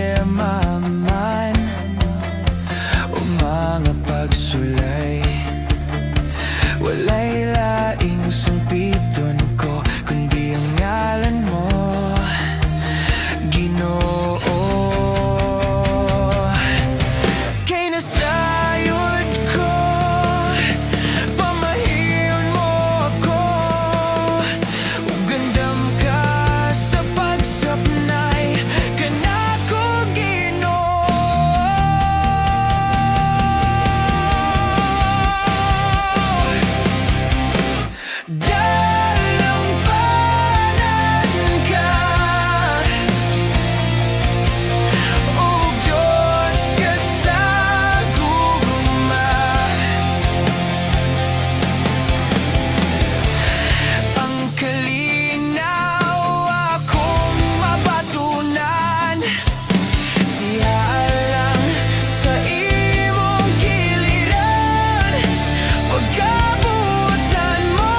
problema man o mga pagsulay, wala'y laing sumpiton ko kundi ang ngalan mo, Ginoo. Kay nasayod ko, pamahiyon mo ako, ugandam ka sa pagsapnay, kanako Ginoo. Dalampanan ka, o Diyos ka sa gugma. Ang kalinaw akong mabatunan, dihalang sa imong giliran, pagkabutan mo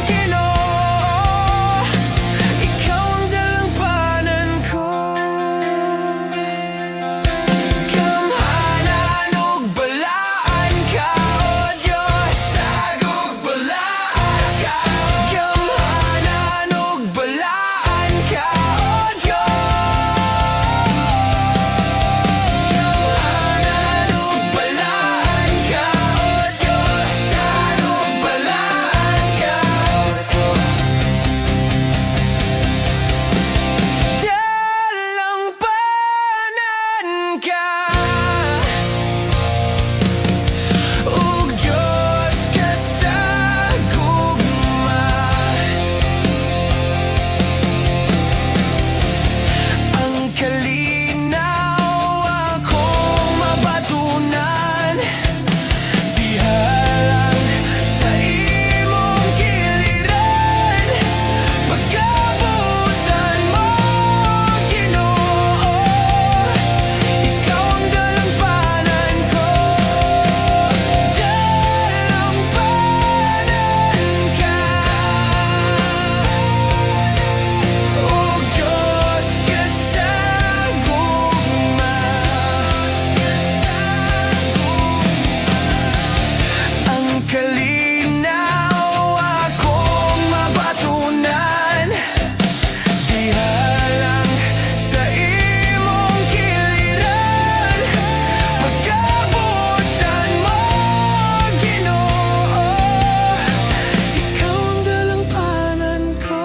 Ginoo, ikaw ang dalampanan ko. Gamhanan ug balaan ka, o Diyos, sagog balaan ka. Gamhanan ug balaan ka, o Diyos. Gamhanan ug balaan ka, o Diyos, sagog balaan ka. Dalampanan ka, ug Diyos ka sa gugma. Ang kalinaw akong mabatunan, dihalang sa imong giliran, pagkabutan mo Ginoo, ikaw ang dalampanan ko. Dalampanan ka, o Diyos ka sa gugma. Ang kalinaw akong mabatunan, dihalang sa imong giliran, pagkabutan mo Ginoo, ikaw ang dalampanan ko.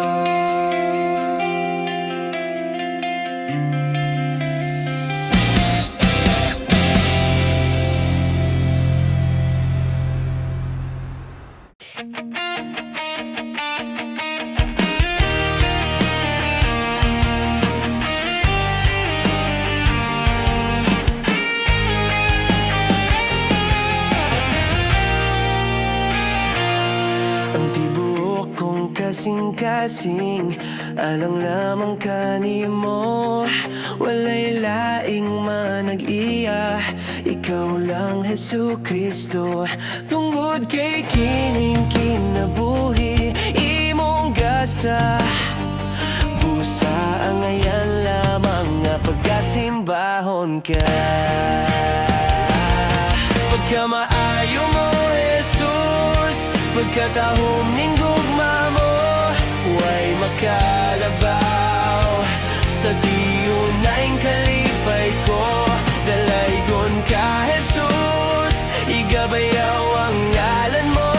Ang tibuok kong kasing-kasing, alang lamang kanimo, walay laing manag-iya, ikaw lang Jesucristo. Tungod kay kining kinabuhi, imong gasa, busa ang ayan lamang nga pagkasimbahon ka. Pagkamaayo mo Jesus, pagkatahom ning gugma mo, way makalabaw sa tiyunaing kalipay ko. Dalaygon ka Jesus, igabayaw ang ngalan mo,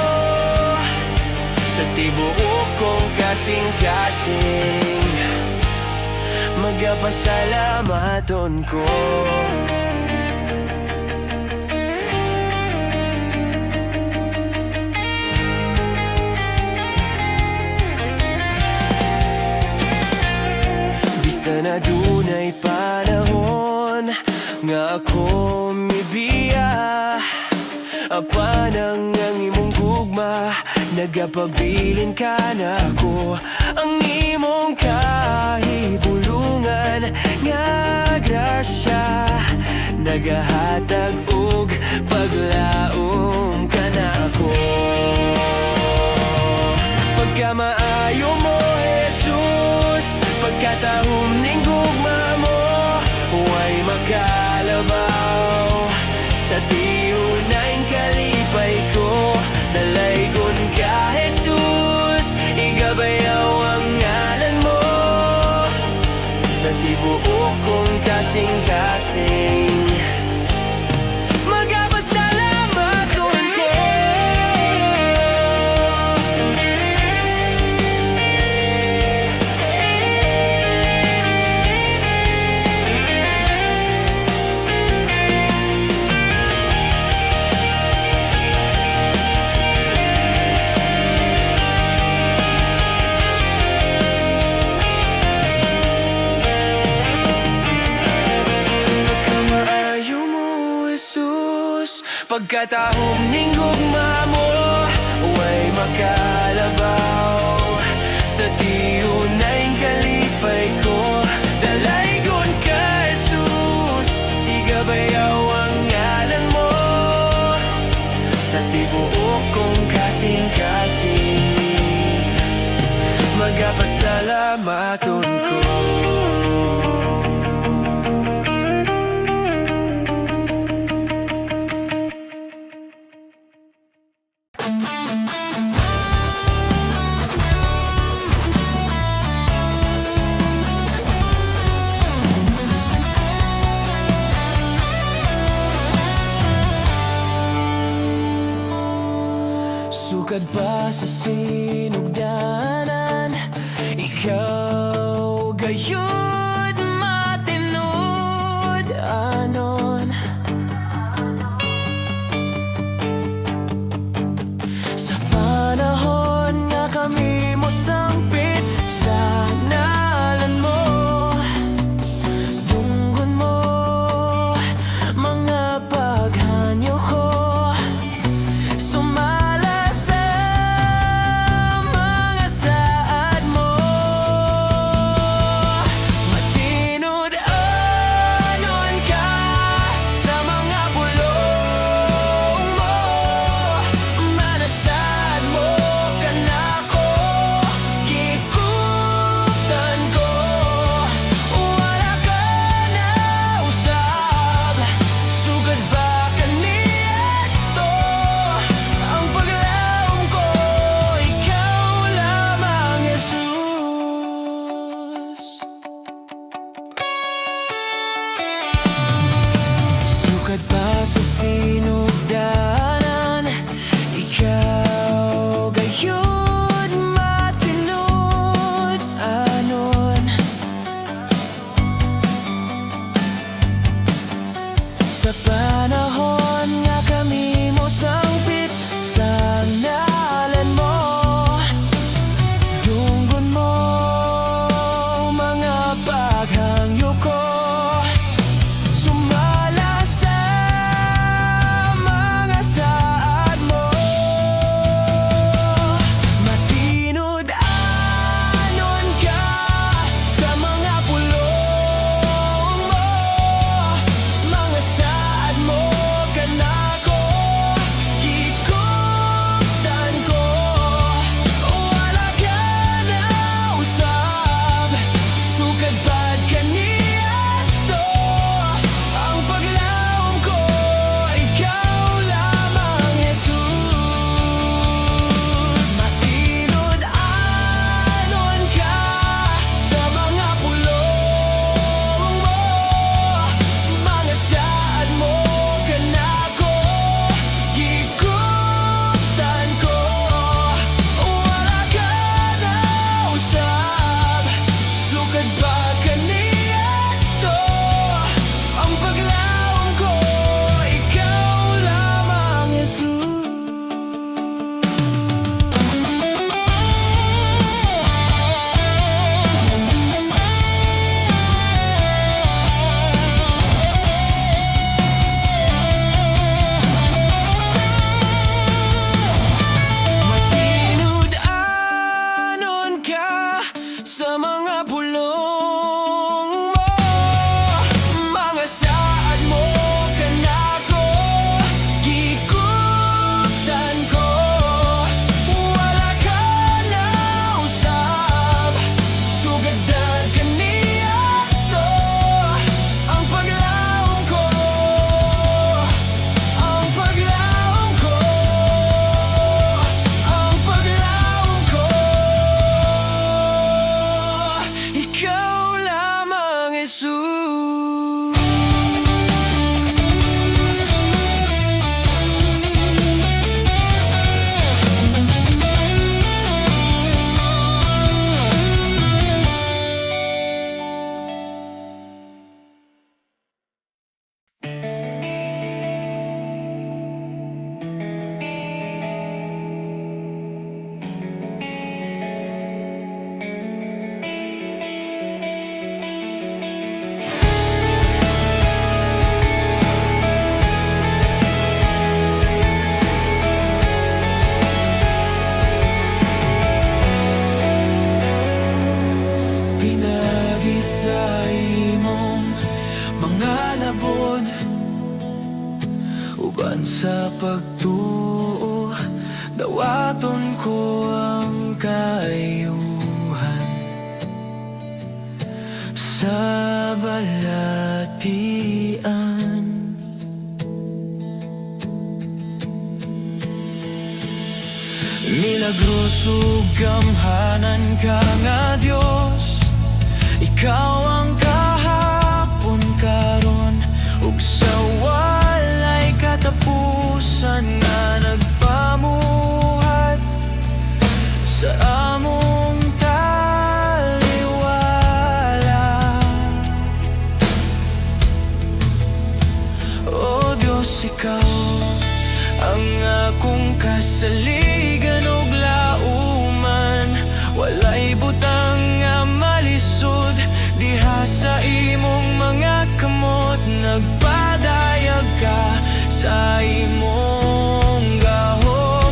sa tibuok kong kasing-kasing, magapasalamaton ko. Bisan adunay panahon nga ako mibiya, apanang ang imong gugma, nagapabilin ka na ako. Ang imong kahibulungan nga grasya, nagahatag og paglaom ka na ako. Pagkamaayo mo Jesus, pagkatahom ning gugma mo, kasing-kasing. Magpasalamat doon ko. Pagkamaayo mo, Jesus, pagkatahong ning gugma mo, huwag makalabaw sa tiyunay kalipay ko. Dalaygon ka, Jesus, di gabayaw ang ngalan mo sa tibuok kong kasing-kasing. Magpasalamaton ko. Sukad pa sa sinugdanan, ikaw gayud matinud anon. Sa panahon nga kami mo sangpit sa nalan mo, dunggon mo mga paghanyo ko. Sumala sa mga saad mo, matinud anon ka sa mga pulong mo. Manasad mo ka na ko, gikuptan ko. Wala ka na usab, sugad ba kaniadto ang paglaom ko, ikaw lamang, Jesus. Sukad pa sa sinugdanan, ikaw gayud matinud anon. Sa panahon nga kami mo sangpit sa ngalan mo, dunggon mo mga paghangyo ko. Sumala sa mga labod, uban sa pagtuo, dawaton ko ang kaayuhan sa balatian. Milagroso gamhanan ka nga Dios, ikaw ang kahapon karon ug sa walay katapusan nga nagpamuhat sa among taliwala. O Diyos, ikaw ang akong kasaligan ug lauman, walay butang nga malisod diha sa imong mga kamot. Nagpadayag ka sa imong gahom.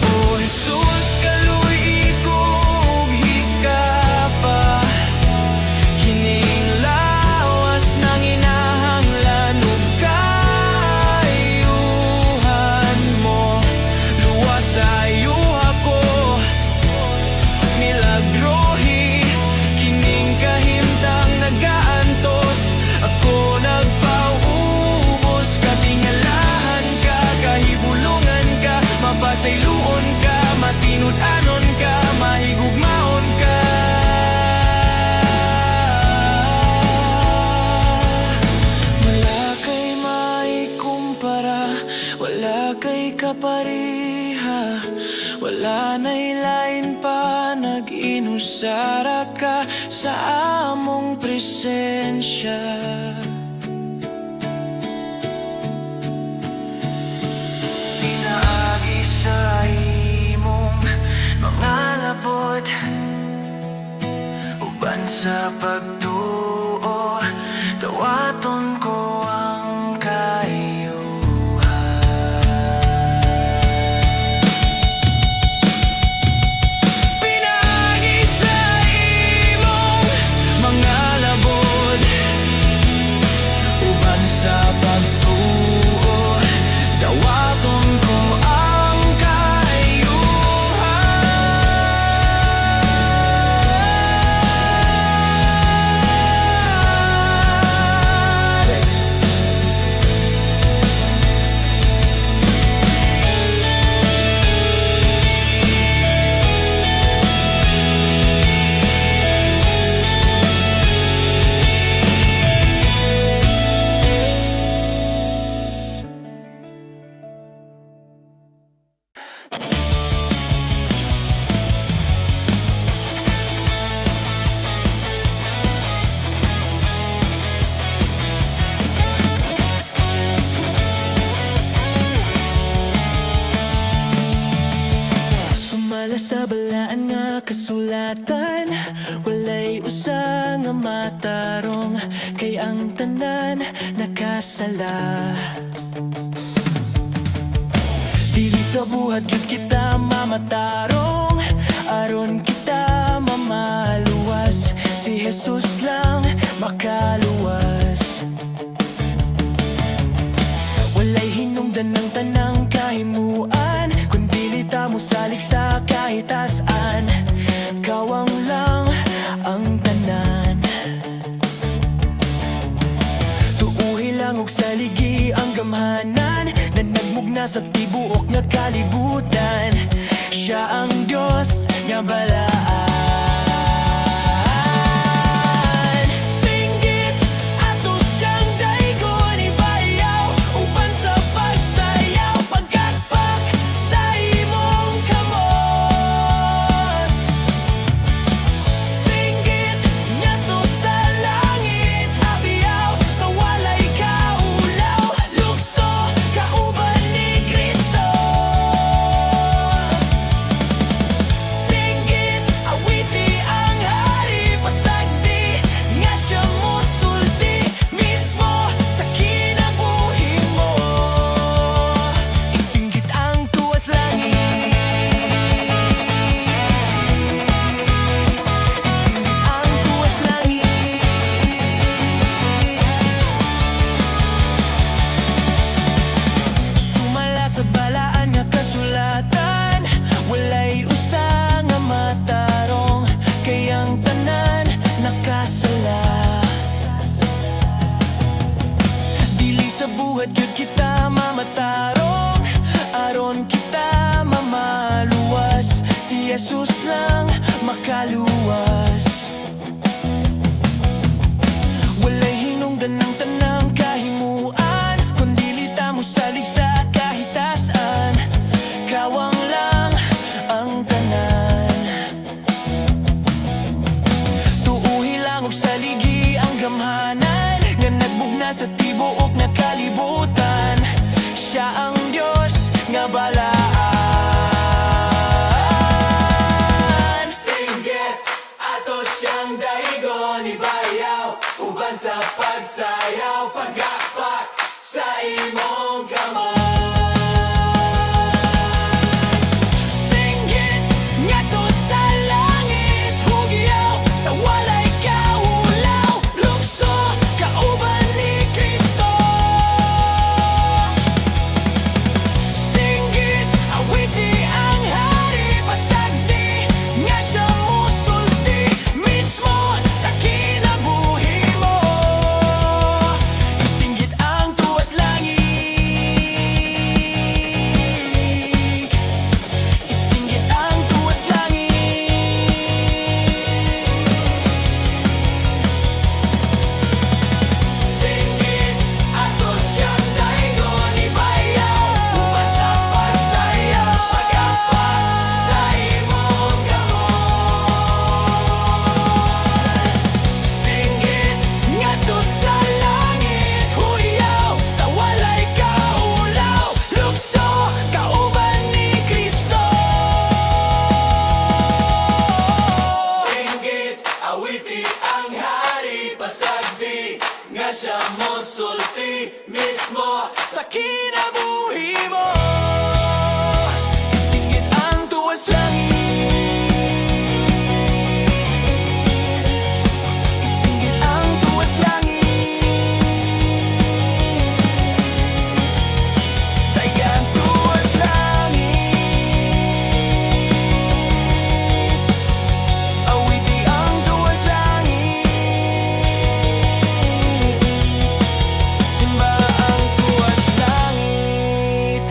O Jesus, kaluy ko ug hikapa, kining lawas nang inahanglan ug kaayuhan mo. Luwas sayo ako, milagrohi kining kahimtang nagaantos. Ako nagpaubos, katingalahan ka, kahibulungan ka, mapasayloon ka, matinud-anon ka, mahigugmaon ka. Wala kay maikumpara, wala kay kapareha, wala na'y lain pa, nag-inusara ka sa among presensya. Pinaagi sa imong mga labod, uban sa pagtuo, dawaton ko ang kaayuhan. Pinaagi sa imong mga labod, uban sa pagtuo, dawaton ko ang kaayuhan. Sumala sa balaan nga kasulatan, walay usa nga matarong, kay ang tanan nakasala. Dili sa buhat gyud kita mamatarong, aron kita mamaluwas. Si Jesus lang makaluwas. Walay hinungdan ng tanang kahimuan, kundi lita mo salig sa kahit asan. Kawang lang ang tanan, tuuhi lang og saligi ang gamhanan, na nagmugna sa tibuok nga kalibutan. Siya ang Diyos nga balaan. Singgit ato siyang daygon, ibayaw uban sa pagsayaw, pagkakpak sa imong kamot. Singgit ngadto sa langit, abiyaw sa walay kaulaw, lukso kauban ni Kristo. Singgit sa buhat gyud kita mamatarong, aron kita mamaluwas. Si Jesus lang makaluwas. Walay hinungdan ng tanang kahimuan, kundi lita mo salig sa kahit tasan. Kawang lang ang tanan. Tuuhi lang og saligi ang gamhanan, nga nagbugna sa tibuok na kalibutan. Siya ang Diyos nga balaan. Singgit ato siyang daigon, ibayaw uban sa pagsayaw, pag-akpak sa imong kamot. Singgit ngadto sa langit, hugiyaw sa walay kaulaw, lukso kauban ni Kristo. Singgit awiti ang hari, pasagdi nga siya musulti mismo sa kinabuhi mo. Isinggit ang tuwas langit, isinggit ang tuwas langit. Singgit ato siyang daigon, ibayaw uban sa pagsayaw, pag-akpak sa imong kamot. Singgit ngadto sa langit, huyaw sa walay kaulaw, lukso kauban ni Kristo. Singgit awiti ang hari, pasagdi nga siya mosulti mismo Sa kinabuhi mo, isinggit ang tuwas langit, isinggit ang tuwas langit, tagang tuwas langit, awiti ang tuwas langit, simba ang tuwas langit.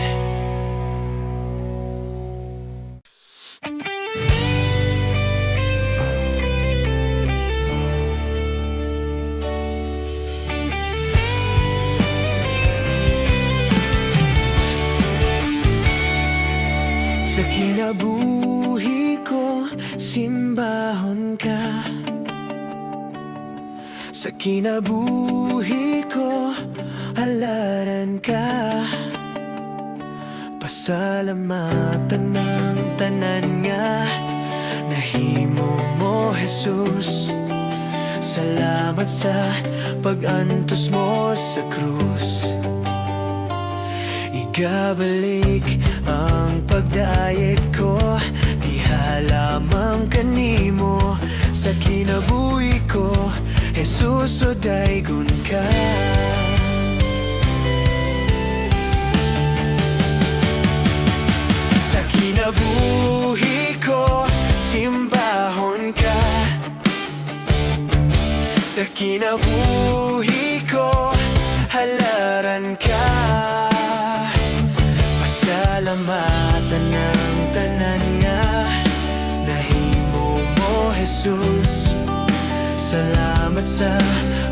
Sa kinabuhi ko, simbahon ka. Sa kinabuhi ko, halaran ka. Pasalamatan ng tanan nga nahimo mo, Jesus. Salamat sa pag-antos mo sa krus. Igabalik ang pagdayeg ko, diha lamang kanimo. Sa kinabuhi ko, Jesus, o daygon ka. Sa kinabuhi ko, simbahon ka. Sa kinabuhi ko, halaran ka. Pasalamatan ng tanan nga nahimo mo, Jesus. Salamat sa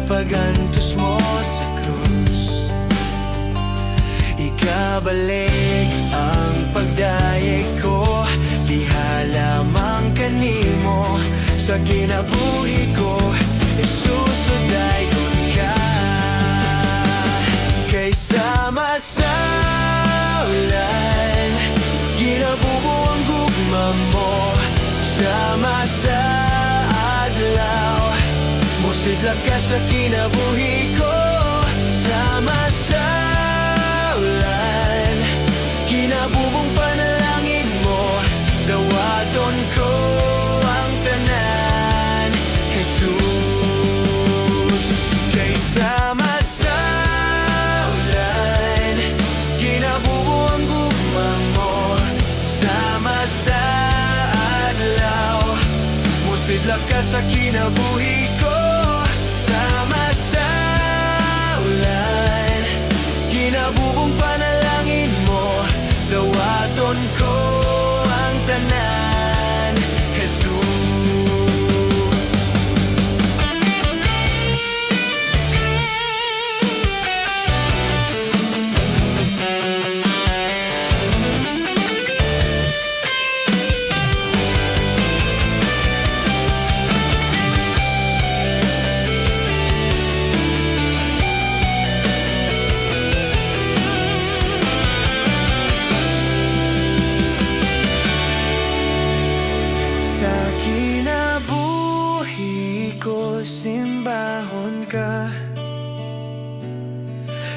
pag-antos mo sa krus. Ikabalik ang pagdayeg ko, diha lamang kanimo. Sa kinabuhi ko, Jesus, o daygon ka. Kay sama sa ulan, ginabubo ang gugma mo. Sama sa adlaw, musidlak ka sa kinabuhi ko. Sama sa ulan, kinabubong panalangin mo. Dawaton ko ang tanan, Jesus. Kay sama sa ulan, kinabubo ang gugma mo. Sama sa adlaw, musidlak ka sa kinabuhi ko. Sama sa ulan,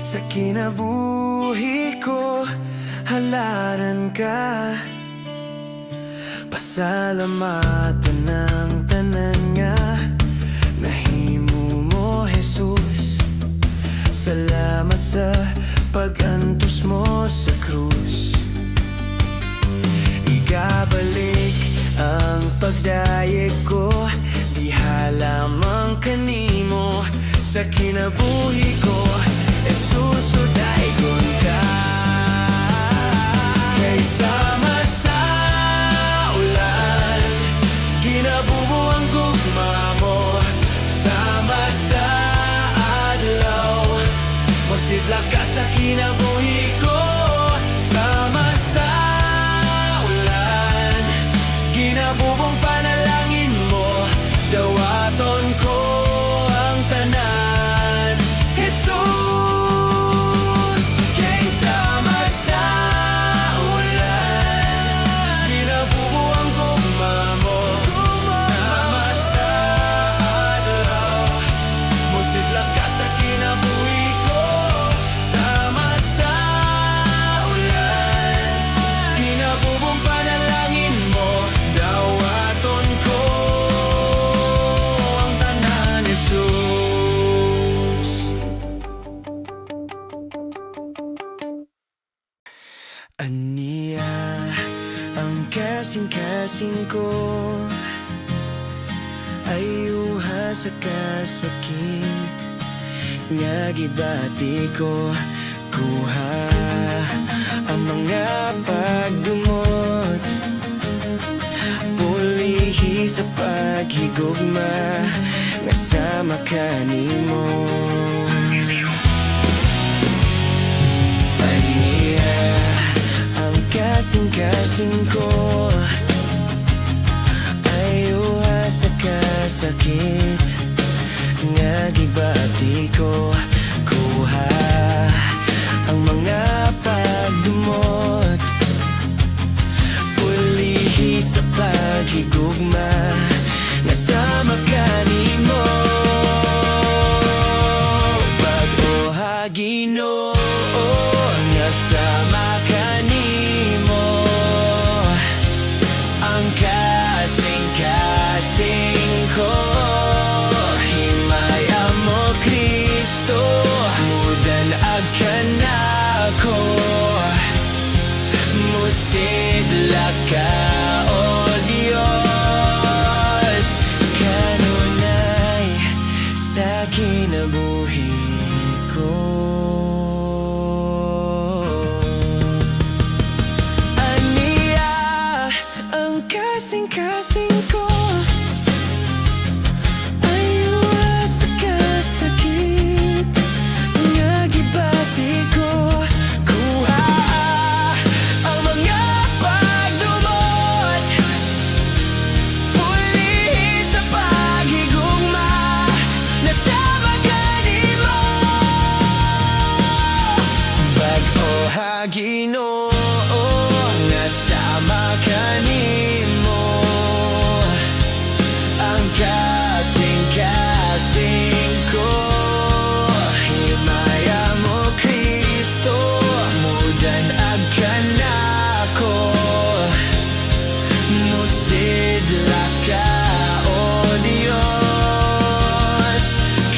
Sa kinabuhi ko, halaran ka. Pasalamatan ng tanan nga nahimo mo, Jesus. Salamat sa pag-antos mo sa krus. Ikabalik ang pagdayeg ko, diha lamang kanimo. Sa kinabuhi ko, Jesus, sudaygon ka. Kay sama sa ulan, ginabubo ang gugma mo. Sama sa adlaw, mosidla ka sa kinabuhi ko. Sama sa ulan, ginabubong panalangin mo. Dawaton ko ang tanan, Jesus. Kay sama sa ulan, ginabubo ang gugma mo. Sama sa adlaw, mosidla ka sa kinabuhi ko. Sama sa ulan, ginabubong panalangin mo. Dawaton ko ang tanan, Jesus. Aniya ang kasing-kasing ko, ayuha sa kasakit nga gibati ko. Kuha ang mga pagdumot, pulihi sa paghigugma nga sama kanimo. Aniya ang kasing-kasing ko, ayuha sa kasakit nga gibati ko. Kuha ang mga pagdumot, pulihi sa paghigugma nga sama kanimo. Bag-o ha Ginoo nga sama kanimo, ang kasing-kasing ko. Himaya mo Kristo, mudan agkanako. Musidla ka, o Dios, kanunay sa kinabuhi ko. Aniya ang kasing-kasing ko, ayuha sa kasakit nga gibati ko. Kuha ang mga pagdumot, pulihi sa paghigugma na sama kanimo. Bag-o ha Ginoo nga sama kanimo, ang kasing-kasing ko. Himaya mo Kristo, mudan agkanako. Musidla ka, o Dios,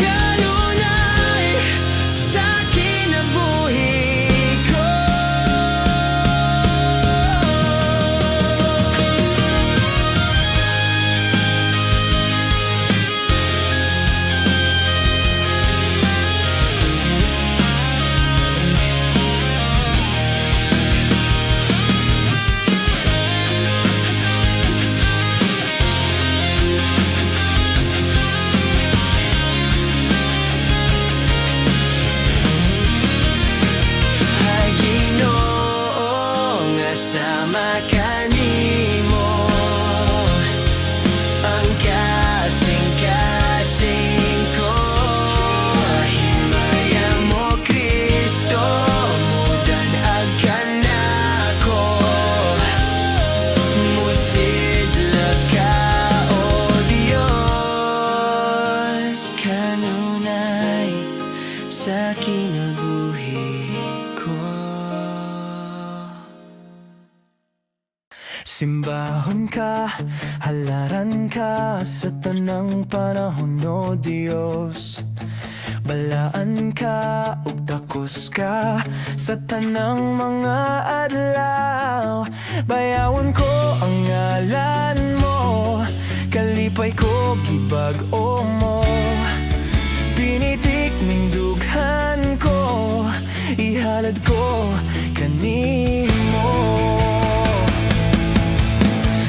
kanunay sa kinabuhi ko. kinabuhi ko. Simbahon ka, halaran ka sa tanang panahon, o Dios. Balaan ka, ug takos ka sa tanang mga adlaw. Bayawon ko ang ngalan mo, kalipay ko gibag-o mo. Pinitik ning dughan ko, ihalad ko kanimo.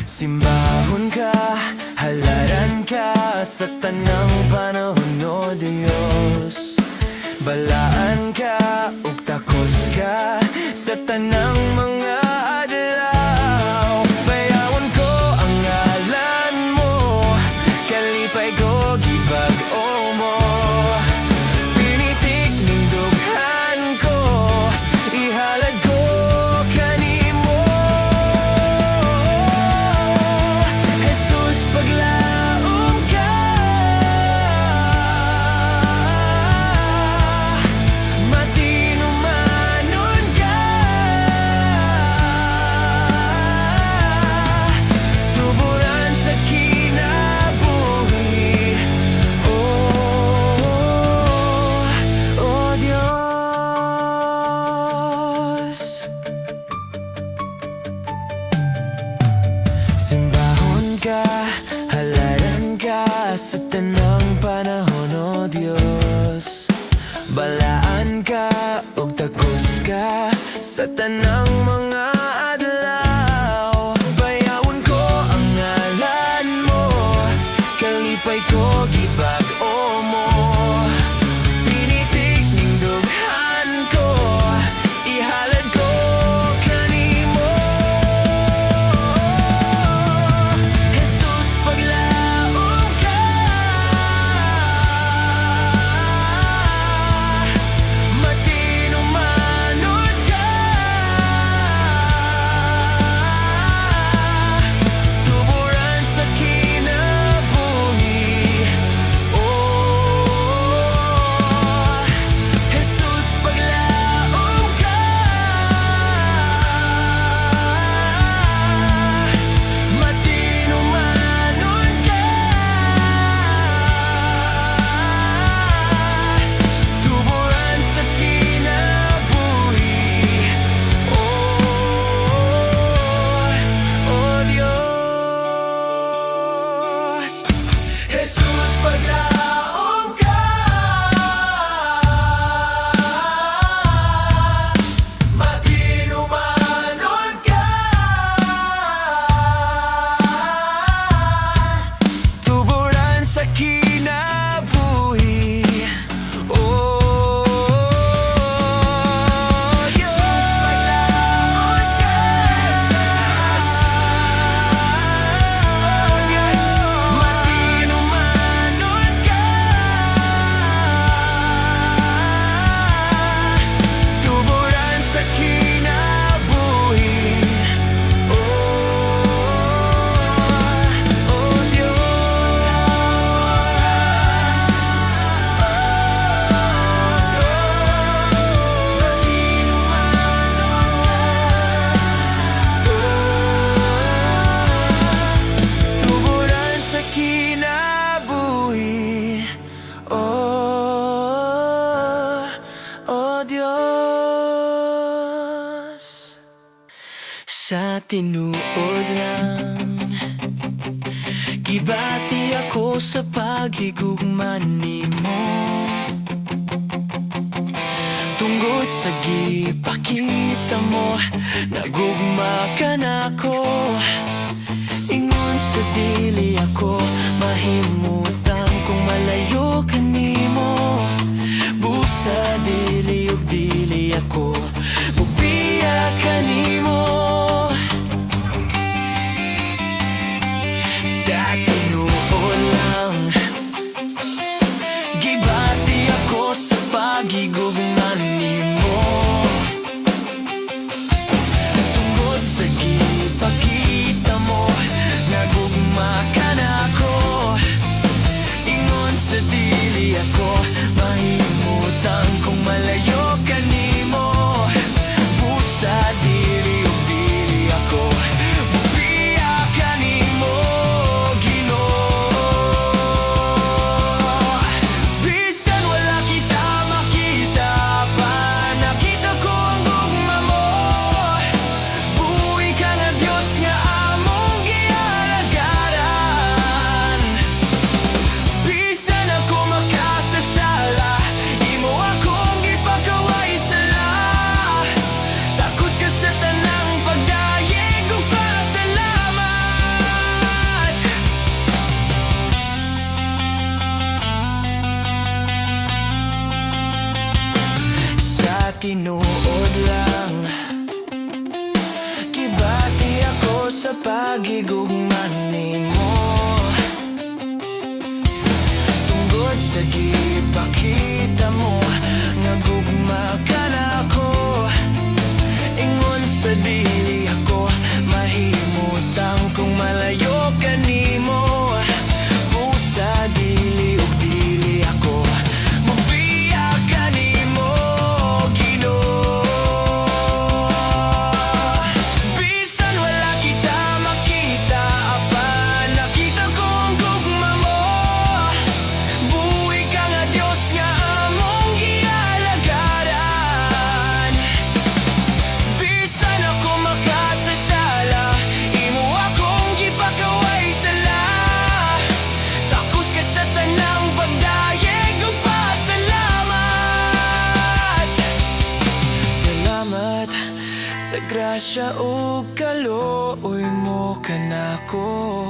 Simbahon ka, halaran ka sa tanang panahon, o Dios. Balaan ka, ug takos ka sa tanang mga adlaw. Bayawon ko ang ngalan mo, kalipay ko gibag-o mo. Pinitik ning dughan ko, ihalad ko kanimo. Jesus, paglaom ka, matinumanon ka, tuburan sa kinabuhi, oh Diyos. Simbahon ka, halaran ka sa tanang panahon, o Diyos. Balaan ka, ug takos ka sa tanang mga adlaw. Bayawon ko ang ngalan mo, kalipay ko gibag-o mo. Pinitik ning dughan ko, ihalad ko kanimo. Jesus, paglaom ka, matinumanon ka, tuburan sa kinabuhi, Jesus, paglaom ka, matinumanon ka, tuburan sa kinabuhi, oh Diyos. Jesus, paglaom ka, matinumanon ka, tuburan sa kinabuhi, oh Diyos. Paglaom ka, matinumanon ka, tuburan sa kinabuhi, oh Diyos. Tuburan sa kinabuhi, oh Diyos. Sa tinuod lang, gibati ako sa paghigugma nimo. Tungod sa gipakita mo, nagugma ka nako. Ingon sa dili ako mahimutan kung malayo kanimo. Busa dili ug dili ako mubiya kanimo. Sa tinuod lang, gibati ako sa paghigugma nimo. Tungod sa gipakita mo, nagugma ka nako. Ingon sa dili ako mahimutan kung malayo tinuod lang. Gibati ako sa pagigugman nimo, tungod sa gipakita mo nga gugma ka na ako. Ingon sa dili ako mahimutang kung malayo ka nimo. Busa dili ug dili ako mabiya ka nimo, Ginoo. Bisan wala kita makita, apan nakita ko ang gugma mo. Buhi ka nga Dios nga among gialagaran. Bisan ako makasasala, imo akong gipakaway sala. Takos ka sa tanang pagdayeg ug pasalamat. Salamat sa grasya ug kaluoy mo kanako,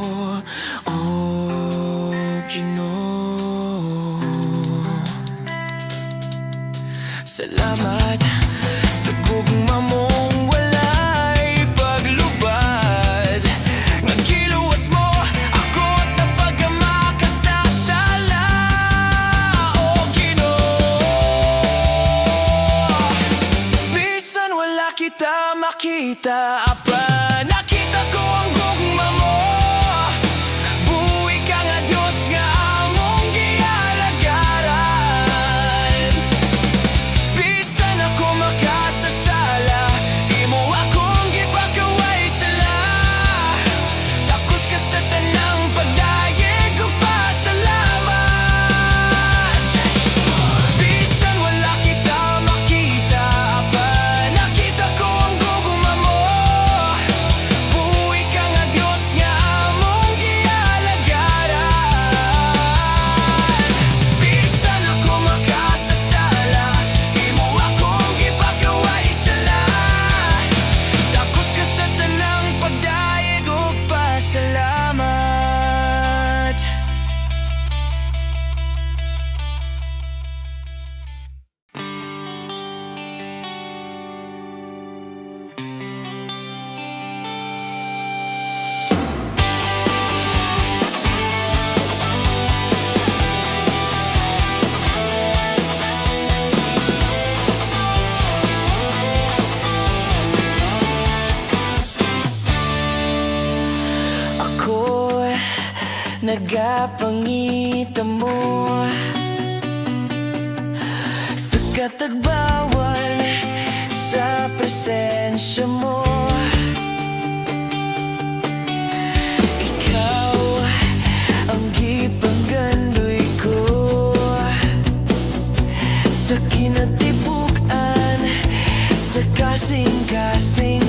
oh Ginoo. Salamat sa gugma mong walay paglubad. Nagkiluwas mo ako sa pagkamakasasala, oh Ginoo. Bisan wala kita makita, apa nakita ko ang gugma mo. Buhi ka nga Diyos nga among gialagaran. Bisan ako makasasala, imo akong gipakaway sala. Takos ka sa tanang pagdayeg ug pasalamat. Bisan wala kita makita, apan nakita ko ang gugma mo. Buhi ka nga Diyos nga among gialagaran. Bisan ako makasasala, imo akong gipakaway sala. Takos ka sa tanang pagdayeg ug pasalamat. Ako nagapangita mo sa katagbawan, sa presensya mo. Ikaw ang gipanggandoy ko sa kinatibuk-an, sa kasing-kasing